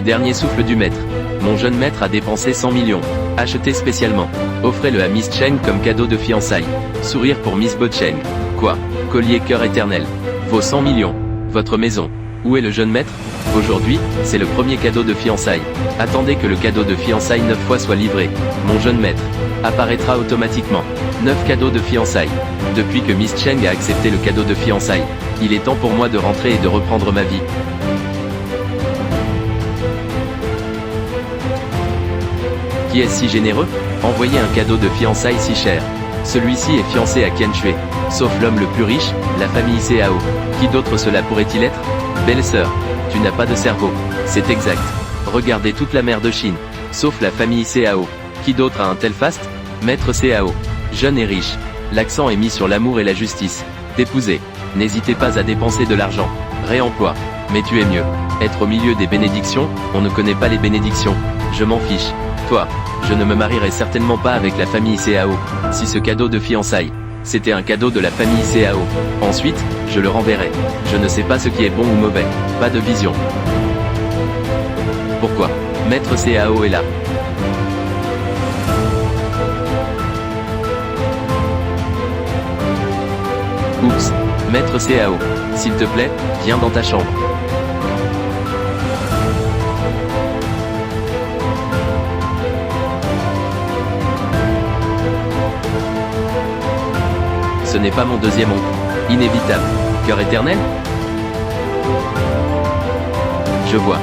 Dernier souffle du maître. Mon jeune maître a dépensé 100 millions. Acheté spécialement. Offrez-le à Miss Cheng comme cadeau de fiançailles. Sourire pour Miss Bo Cheng. Quoi? Collier cœur éternel. Vaut 100 millions. Votre maison. Où est le jeune maître? Aujourd'hui, c'est le premier cadeau de fiançailles. Attendez que le cadeau de fiançailles 9 fois soit livré. Mon jeune maître. Apparaîtra automatiquement. 9 cadeaux de fiançailles. Depuis que Miss Cheng a accepté le cadeau de fiançailles, il est temps pour moi de rentrer et de reprendre ma vie. Qui est si généreux? Envoyez un cadeau de fiançailles si cher. Celui-ci est fiancé à Qian Shui. Sauf l'homme le plus riche, la famille Cao. Qui d'autre cela pourrait-il être? Belle-sœur, tu n'as pas de cerveau. C'est exact. Regardez toute la mer de Chine. Sauf la famille Cao. Qui d'autre a un tel faste? Maître Cao. Jeune et riche. L'accent est mis sur l'amour et la justice. T'épouser. N'hésitez pas à dépenser de l'argent. Réemploi. Mais tu es mieux. Être au milieu des bénédictions, on ne connaît pas les bénédictions. Je m'en fiche. Toi, je ne me marierai certainement pas avec la famille Cao. Si ce cadeau de fiançailles, c'était un cadeau de la famille Cao. Ensuite, je le renverrai. Je ne sais pas ce qui est bon ou mauvais. Pas de vision. Pourquoi? Maître Cao est là. Oups. Maître Cao. S'il te plaît, viens dans ta chambre. Ce n'est pas mon deuxième oncle. Inévitable. Cœur éternel? Je vois.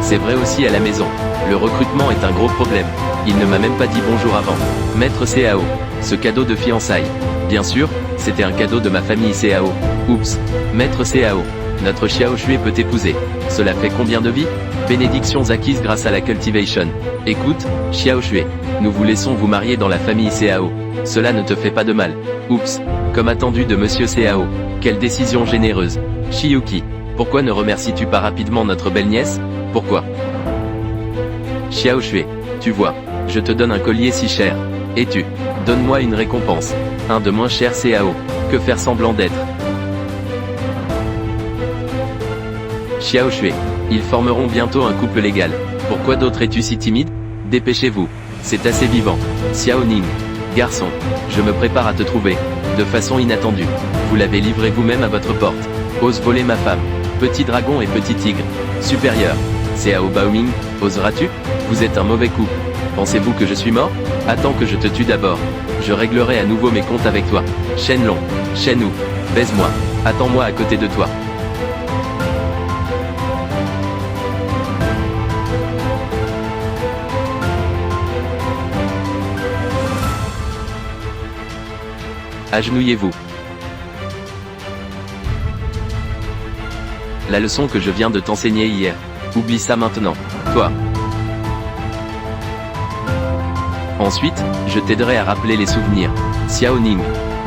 C'est vrai aussi à la maison. Le recrutement est un gros problème. Il ne m'a même pas dit bonjour avant. Maître Cao. Ce cadeau de fiançailles. Bien sûr, c'était un cadeau de ma famille Cao. Oups. Maître Cao. Notre Xiao Shui peut t'épouser. Cela fait combien de vies? Bénédictions acquises grâce à la cultivation. Écoute, Xiao Shui. Nous vous laissons vous marier dans la famille Cao. Cela ne te fait pas de mal. Oups. Comme attendu de Monsieur Cao. Quelle décision généreuse. Shiyuki. Pourquoi ne remercies-tu pas rapidement notre belle nièce? Pourquoi? Xiao Shui. Tu vois, je te donne un collier si cher. Et tu, donne-moi une récompense. Un de moins cher Cao. Que faire semblant d'être? Xiao Shui. Ils formeront bientôt un couple légal. Pourquoi d'autres es-tu si timide? Dépêchez-vous. C'est assez vivant. Xiao Ning. Garçon, je me prépare à te trouver. De façon inattendue. Vous l'avez livré vous-même à votre porte. Ose voler ma femme. Petit dragon et petit tigre. Supérieur. Cao Baoming, oseras-tu? Vous êtes un mauvais coup. Pensez-vous que je suis mort? Attends que je te tue d'abord. Je réglerai à nouveau mes comptes avec toi. Shenlong. Shenwu. Baise-moi. Attends-moi à côté de toi. Agenouillez-vous. La leçon que je viens de t'enseigner hier. Oublie ça maintenant. Toi. Ensuite, je t'aiderai à rappeler les souvenirs. Xiao Ning.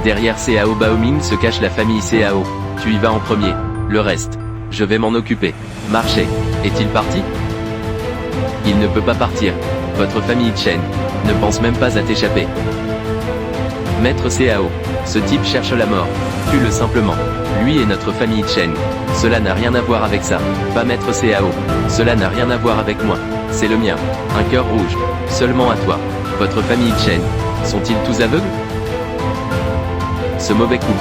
Derrière Cao Baoming se cache la famille Cao. Tu y vas en premier. Le reste, je vais m'en occuper. Marchez. Est-il parti? Il ne peut pas partir. Votre famille Chen ne pense même pas à t'échapper. Maître Cao. Ce type cherche la mort. Tue-le simplement. Lui et notre famille Chen. Cela n'a rien à voir avec ça. Pas Maître Cao. Cela n'a rien à voir avec moi. C'est le mien. Un cœur rouge. Seulement à toi. Votre famille Chen. Sont-ils tous aveugles? Ce mauvais coup.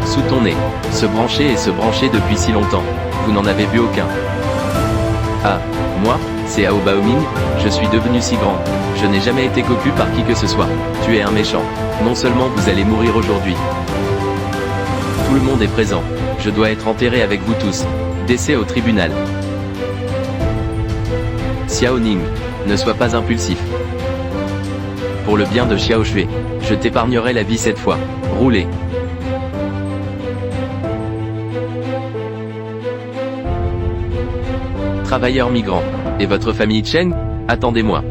Sous ton nez. Se brancher et se brancher depuis si longtemps. Vous n'en avez vu aucun. Ah, moi, Cao Baoming, je suis devenu si grand. Je n'ai jamais été cocu par qui que ce soit. Tu es un méchant. Non seulement vous allez mourir aujourd'hui. Tout le monde est présent. Je dois être enterré avec vous tous. Décès au tribunal. Xiao Ning, ne sois pas impulsif. Pour le bien de Xiao Shui, je t'épargnerai la vie cette fois. Roulez. Travailleurs migrants. Et votre famille Chen? Attendez-moi.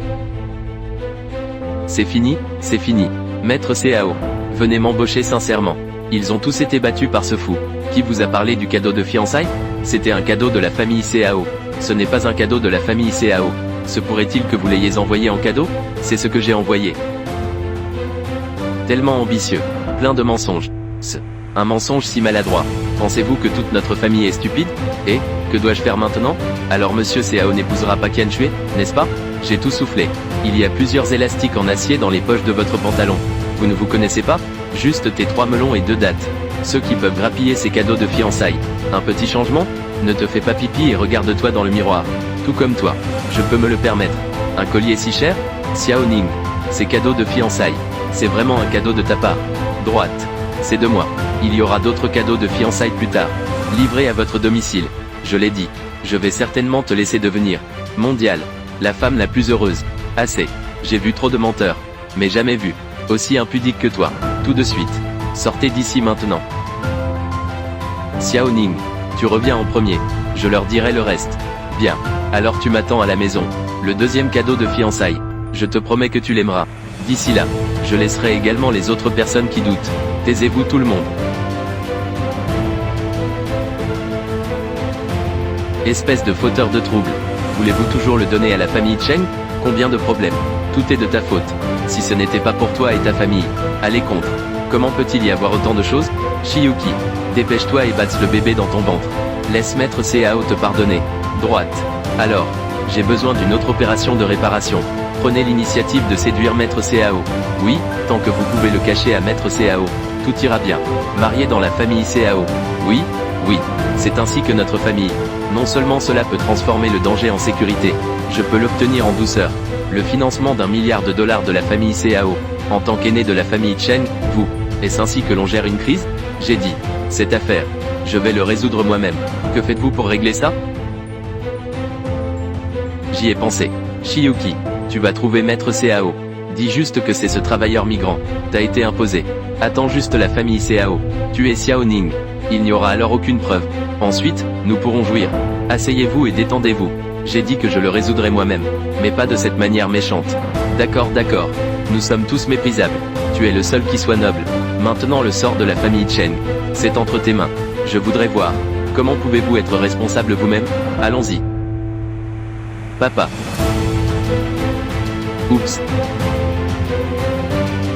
C'est fini, c'est fini. Maître Cao. Venez m'embaucher sincèrement. Ils ont tous été battus par ce fou. Qui vous a parlé du cadeau de fiançailles? C'était un cadeau de la famille Cao. Ce n'est pas un cadeau de la famille Cao. Se pourrait-il que vous l'ayez envoyé en cadeau? C'est ce que j'ai envoyé. Tellement ambitieux. Plein de mensonges. Un mensonge si maladroit. Pensez-vous que toute notre famille est stupide? Et, Que dois-je faire maintenant? Alors monsieur Cao n'épousera pas Qian Shui, n'est-ce pas? J'ai tout soufflé. Il y a plusieurs élastiques en acier dans les poches de votre pantalon. Vous ne vous connaissez pas? Juste tes 3 melons et 2 dattes. Ceux qui peuvent grappiller ces cadeaux de fiançailles. Un petit changement? Ne te fais pas pipi et regarde-toi dans le miroir. Tout comme toi. Je peux me le permettre. Un collier si cher? Xiao Ning. C'est cadeau de fiançailles. C'est vraiment un cadeau de ta part. Droite. C'est de moi. Il y aura d'autres cadeaux de fiançailles plus tard. Livrés à votre domicile. Je l'ai dit. Je vais certainement te laisser devenir mondial. La femme la plus heureuse. Assez. J'ai vu trop de menteurs. Mais jamais vu aussi impudique que toi. Tout de suite. Sortez d'ici maintenant. Xiao Ning. Tu reviens en premier. Je leur dirai le reste. Bien. Alors tu m'attends à la maison. Le deuxième cadeau de fiançailles. Je te promets que tu l'aimeras. D'ici là, je laisserai également les autres personnes qui doutent. Taisez-vous tout le monde. Espèce de fauteur de trouble. Voulez-vous toujours le donner à la famille Chen? Combien de problèmes? Tout est de ta faute. Si ce n'était pas pour toi et ta famille, allez contre. Comment peut-il y avoir autant de choses? Shiyuki, dépêche-toi et batte le bébé dans ton ventre. Laisse Maître Cao te pardonner. Droite. Alors, j'ai besoin d'une autre opération de réparation. Prenez l'initiative de séduire Maître Cao. Oui, tant que vous pouvez le cacher à Maître Cao, tout ira bien. Marié dans la famille Cao. Oui, oui, c'est ainsi que notre famille. Non seulement cela peut transformer le danger en sécurité, je peux l'obtenir en douceur. Le financement d'1 milliard de dollars de la famille Cao. En tant qu'aîné de la famille Chen, vous, est-ce ainsi que l'on gère une crise? J'ai dit, cette affaire, je vais le résoudre moi-même. Que faites-vous pour régler ça? J'y ai pensé. Shiyuki, tu vas trouver Maître Cao. Dis juste que c'est ce travailleur migrant. T'as été imposé. Attends juste la famille Cao. Tu es Xiao Ning. Il n'y aura alors aucune preuve. Ensuite, nous pourrons jouir. Asseyez-vous et détendez-vous. J'ai dit que je le résoudrais moi-même. Mais pas de cette manière méchante. D'accord, d'accord. Nous sommes tous méprisables. Tu es le seul qui soit noble. Maintenant le sort de la famille Chen. C'est entre tes mains. Je voudrais voir. Comment pouvez-vous être responsable vous-même? Allons-y. Papa. Oups.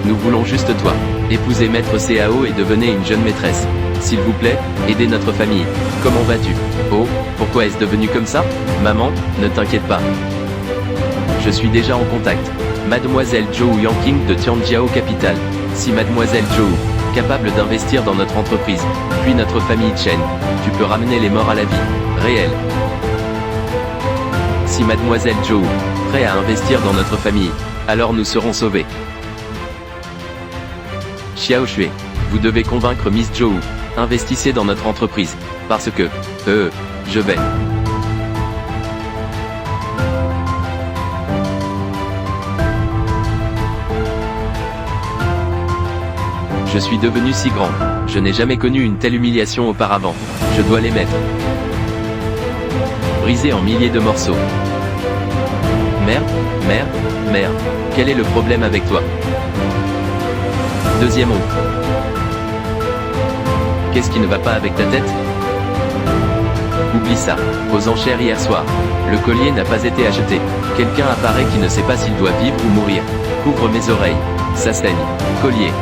Nous voulons juste toi. Épousez Maître Cao et devenez une jeune maîtresse. S'il vous plaît, aidez notre famille. Comment vas-tu? Oh, pourquoi est-ce devenu comme ça? Maman, ne t'inquiète pas. Je suis déjà en contact. Mademoiselle Zhou Yanqing de Tianjiao Capital. Si Mademoiselle Zhou, capable d'investir dans notre entreprise, puis notre famille Chen, tu peux ramener les morts à la vie réelle. Si Mademoiselle Zhou, prêt à investir dans notre famille, alors nous serons sauvés. Xiao Shui, vous devez convaincre Miss Zhou. Investissez dans notre entreprise. Parce que, je vais. Je suis devenu si grand. Je n'ai jamais connu une telle humiliation auparavant. Je dois les mettre. Brisés en milliers de morceaux. Merde. Quel est le problème avec toi? Deuxième oncle. Qu'est-ce qui ne va pas avec ta tête? Oublie ça. Aux enchères hier soir. Le collier n'a pas été acheté. Quelqu'un apparaît qui ne sait pas s'il doit vivre ou mourir. Couvre mes oreilles. Ça saigne. Collier.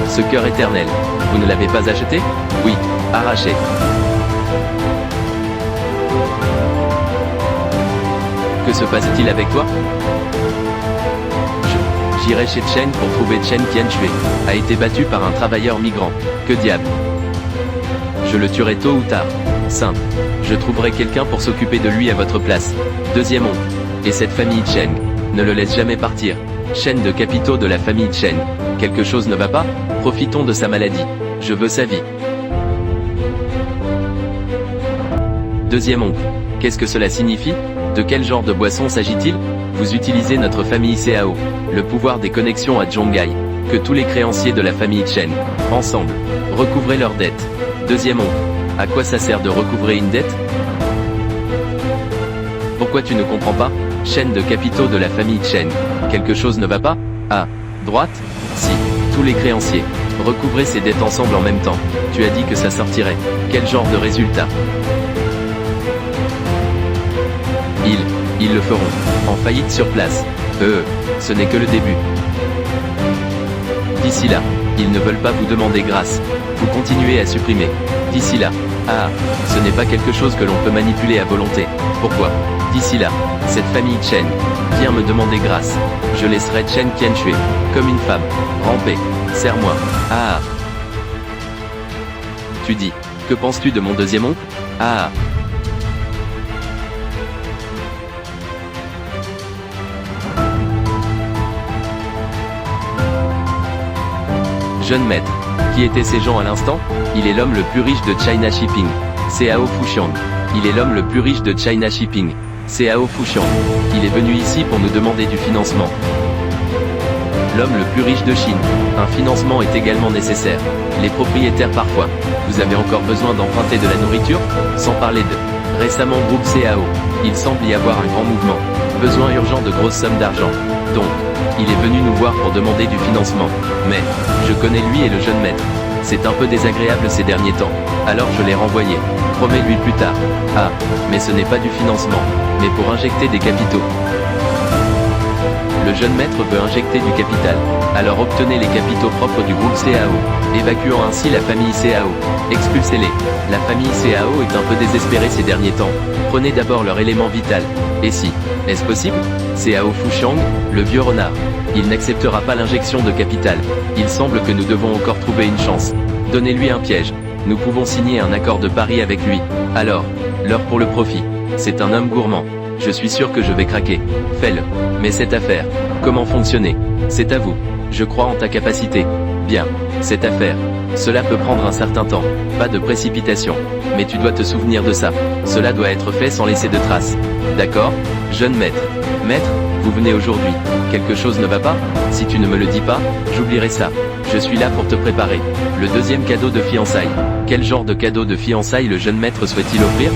Ce cœur éternel. Vous ne l'avez pas acheté? Oui. Arraché. Que se passe-t-il avec toi? J'irai chez Chen pour trouver Chen Qian Shui. A été battu par un travailleur migrant. Que diable? Je le tuerai tôt ou tard. Simple. Je trouverai quelqu'un pour s'occuper de lui à votre place. Deuxième oncle. Et cette famille Chen. Ne le laisse jamais partir. Chaîne de capitaux de la famille Chen. Quelque chose ne va pas? Profitons de sa maladie. Je veux sa vie. Deuxième oncle. Qu'est-ce que cela signifie? De quel genre de boisson s'agit-il? Vous utilisez notre famille Cao. Le pouvoir des connexions à Zhongai. Que tous les créanciers de la famille Chen, ensemble, recouvrez leurs dettes. Deuxième oncle. À quoi ça sert de recouvrer une dette? Pourquoi tu ne comprends pas? Chaîne de capitaux de la famille Chen. Quelque chose ne va pas? À droite? Si. Tous les créanciers. Recouvrez ces dettes ensemble en même temps. Tu as dit que ça sortirait. Quel genre de résultat? Ils le feront. En faillite sur place. Ce n'est que le début. D'ici là, ils ne veulent pas vous demander grâce. Vous continuez à supprimer. D'ici là, Ah, ce n'est pas quelque chose que l'on peut manipuler à volonté. Pourquoi? D'ici là, cette famille Chen vient me demander grâce. Je laisserai Chen Qianshui, comme une femme, ramper. Serre-moi. Ah. Tu dis, que penses-tu de mon deuxième oncle? Ah. Jeune maître. Qui étaient ces gens à l'instant? Il est l'homme le plus riche de China Shipping. Cao Fuxiang. Il est l'homme le plus riche de China Shipping. Cao Fuxiang. Il est venu ici pour nous demander du financement. L'homme le plus riche de Chine. Un financement est également nécessaire. Les propriétaires parfois. Vous avez encore besoin d'emprunter de la nourriture? Sans parler de récemment groupe CAO. Il semble y avoir un grand mouvement. Besoin urgent de grosses sommes d'argent. Donc, il est venu nous voir pour demander du financement. Mais, je connais lui et le jeune maître. C'est un peu désagréable ces derniers temps. Alors je l'ai renvoyé. Promets-lui plus tard. Ah, mais ce n'est pas du financement, mais pour injecter des capitaux. Le jeune maître veut injecter du capital. Alors obtenez les capitaux propres du groupe CAO, évacuant ainsi la famille CAO. Expulsez-les. La famille CAO est un peu désespérée ces derniers temps. Prenez d'abord leur élément vital. Et si, est-ce possible? Cao Fuxiang, le vieux renard. Il n'acceptera pas l'injection de capital. Il semble que nous devons encore trouver une chance. Donnez-lui un piège. Nous pouvons signer un accord de pari avec lui. Alors, l'heure pour le profit. C'est un homme gourmand. Je suis sûr que je vais craquer. Fais-le. Mais cette affaire, comment fonctionner? C'est à vous. Je crois en ta capacité. Bien. Cette affaire. Cela peut prendre un certain temps. Pas de précipitation. Mais tu dois te souvenir de ça. Cela doit être fait sans laisser de traces. D'accord? Jeune maître. Maître, vous venez aujourd'hui. Quelque chose ne va pas? Si tu ne me le dis pas, j'oublierai ça. Je suis là pour te préparer. Le deuxième cadeau de fiançailles. Quel genre de cadeau de fiançailles le jeune maître souhaite-t-il offrir?